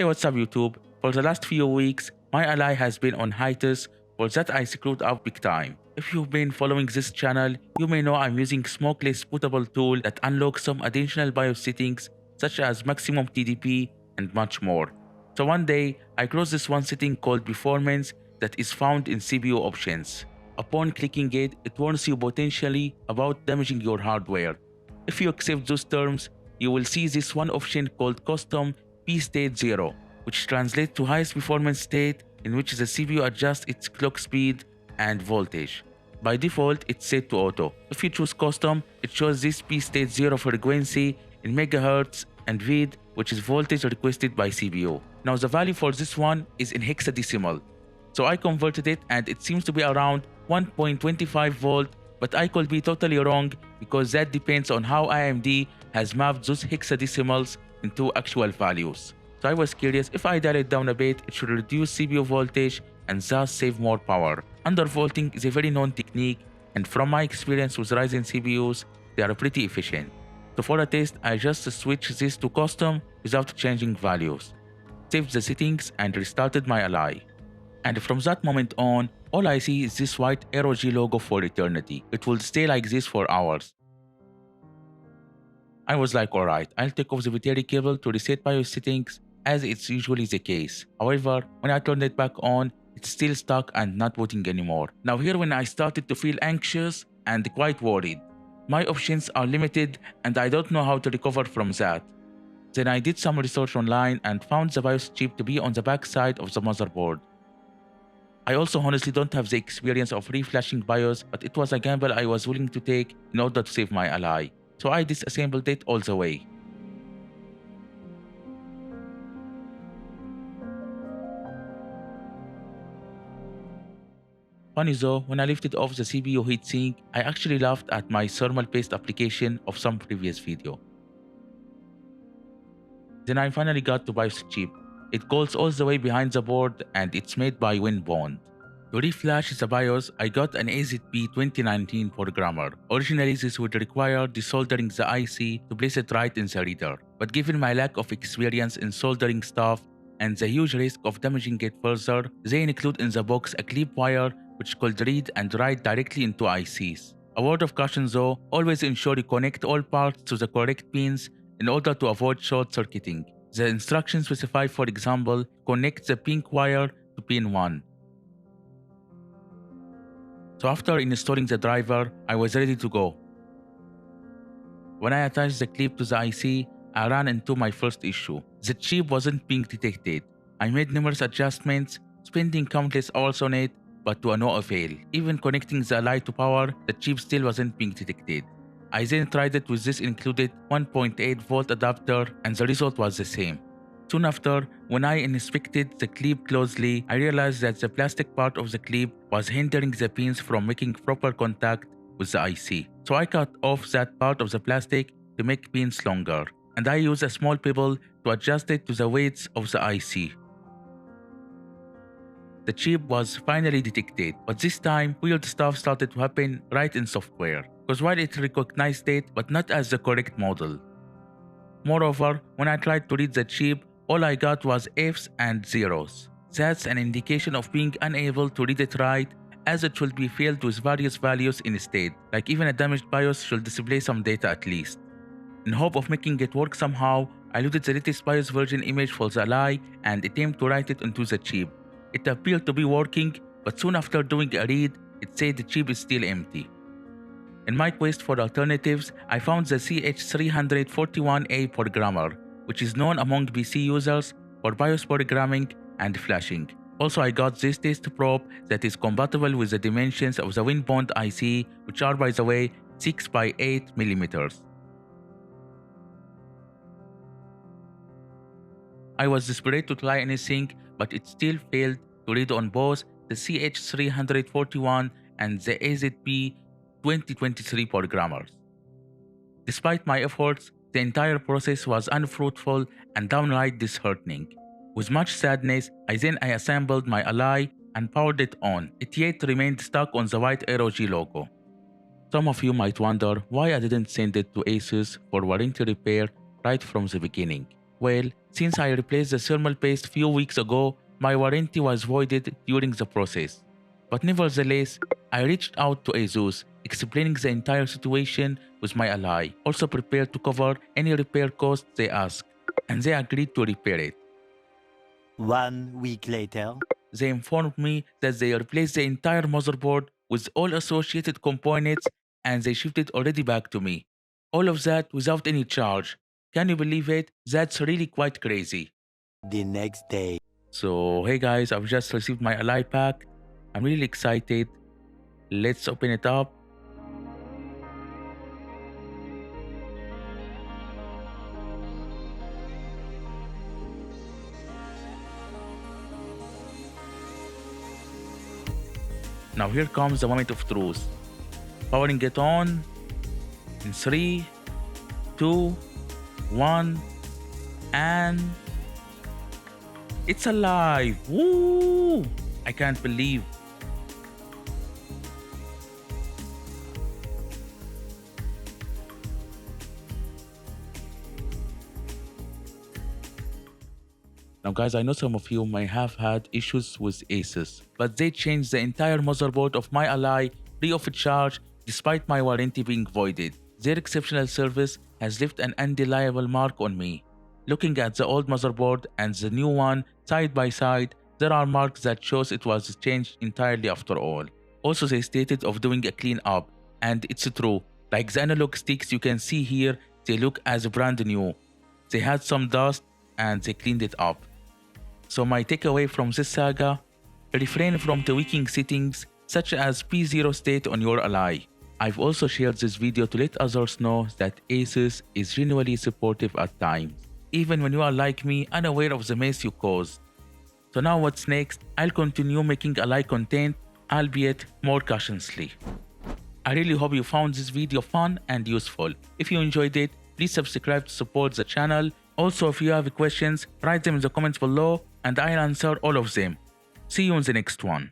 Hey, what's up YouTube? For the last few weeks, my ally has been on hiatus, for that I screwed up big time. If you've been following this channel, you may know I'm using smokeless bootable tool that unlocks some additional BIOS settings such as maximum TDP and much more. So one day, I closed this one setting called performance that is found in CPU options. Upon clicking it, it warns you potentially about damaging your hardware. If you accept those terms, you will see this one option called custom P state 0, which translates to highest performance state in which the CPU adjusts its clock speed and voltage. By default, it's set to auto. If you choose custom, it shows this P state 0 frequency in megahertz and VID, which is voltage requested by CPU. Now the value for this one is in hexadecimal. So I converted it and it seems to be around 1.25 volt, but I could be totally wrong because that depends on how AMD has mapped those hexadecimals into actual values. So I was curious, if I dial it down a bit, it should reduce CPU voltage and thus save more power. Undervolting is a very known technique, and from my experience with Ryzen CPUs, they are pretty efficient. So for a test, I just switched this to custom without changing values, saved the settings and restarted my ally. And from that moment on, all I see is this white ROG logo for eternity. It will stay like this for hours. I was like, alright, I'll take off the battery cable to reset BIOS settings as it's usually the case. However, when I turned it back on, it's still stuck and not booting anymore. Now here when I started to feel anxious and quite worried. My options are limited and I don't know how to recover from that. Then I did some research online and found the BIOS chip to be on the back side of the motherboard. I also honestly don't have the experience of reflashing BIOS, but it was a gamble I was willing to take in order to save my ally. So I disassembled it all the way. Funny though, when I lifted off the CPU heatsink, I actually laughed at my thermal paste application of some previous video. Then I finally got to BIOS chip. It goes all the way behind the board and it's made by WinBond. To reflash the BIOS, I got an AZP 2019 programmer. Originally, this would require desoldering the IC to place it right in the reader. But given my lack of experience in soldering stuff and the huge risk of damaging it further, they include in the box a clip wire which could read and write directly into ICs. A word of caution though, always ensure you connect all parts to the correct pins in order to avoid short circuiting. The instructions specify, for example, connect the pink wire to pin 1. So after installing the driver, I was ready to go. When I attached the clip to the IC, I ran into my first issue. The chip wasn't being detected. I made numerous adjustments, spending countless hours on it, but to no avail. Even connecting the ally to power, the chip still wasn't being detected. I then tried it with this included 1.8 volt adapter and the result was the same. Soon after, when I inspected the clip closely, I realized that the plastic part of the clip was hindering the pins from making proper contact with the IC. So I cut off that part of the plastic to make pins longer, and I used a small pebble to adjust it to the weights of the IC. The chip was finally detected, but this time weird stuff started to happen right in software, because while it recognized it but not as the correct model. Moreover, when I tried to read the chip, all I got was F's and zeros. That's an indication of being unable to read it right, as it should be filled with various values instead, like even a damaged BIOS should display some data at least. In hope of making it work somehow, I loaded the latest BIOS version image for the ally and attempted to write it into the chip. It appeared to be working, but soon after doing a read, it said the chip is still empty. In my quest for alternatives, I found the CH341A programmer, which is known among PC users for BIOS programming and flashing. Also, I got this test probe that is compatible with the dimensions of the WinBond IC, which are, by the way, 6 by 8 mm. I was desperate to try anything, but it still failed to read on both the CH341 and the AZP 2023 programmers. Despite my efforts, the entire process was unfruitful and downright disheartening. With much sadness, I assembled my ally and powered it on. It yet remained stuck on the white ROG logo. Some of you might wonder why I didn't send it to ASUS for warranty repair right from the beginning. Well, since I replaced the thermal paste few weeks ago, my warranty was voided during the process. But nevertheless, I reached out to ASUS, explaining the entire situation with my ally, also prepared to cover any repair costs they asked, and they agreed to repair it. 1 week later. They informed me that they replaced the entire motherboard with all associated components and they shipped it already back to me. All of that without any charge. Can you believe it? That's really quite crazy. The next day. So, hey guys, I've just received my Ally pack. I'm really excited. Let's open it up. Now here comes the moment of truth. Powering it on in 3, 2, 1, and it's alive! Woo! I can't believe. Now guys, I know some of you may have had issues with ASUS, but they changed the entire motherboard of my Ally free of charge despite my warranty being voided. Their exceptional service has left an undeniable mark on me. Looking at the old motherboard and the new one side by side, there are marks that shows it was changed entirely after all. Also they stated of doing a clean up, and it's true. Like the analog sticks you can see here, they look as brand new. They had some dust and they cleaned it up. So my takeaway from this saga, refrain from tweaking settings such as P0 state on your Ally. I've also shared this video to let others know that ASUS is genuinely supportive at times, even when you are like me unaware of the mess you caused. So now what's next? I'll continue making Ally content, albeit more cautiously. I really hope you found this video fun and useful. If you enjoyed it, please subscribe to support the channel. Also, if you have questions, write them in the comments below and I'll answer all of them. See you in the next one.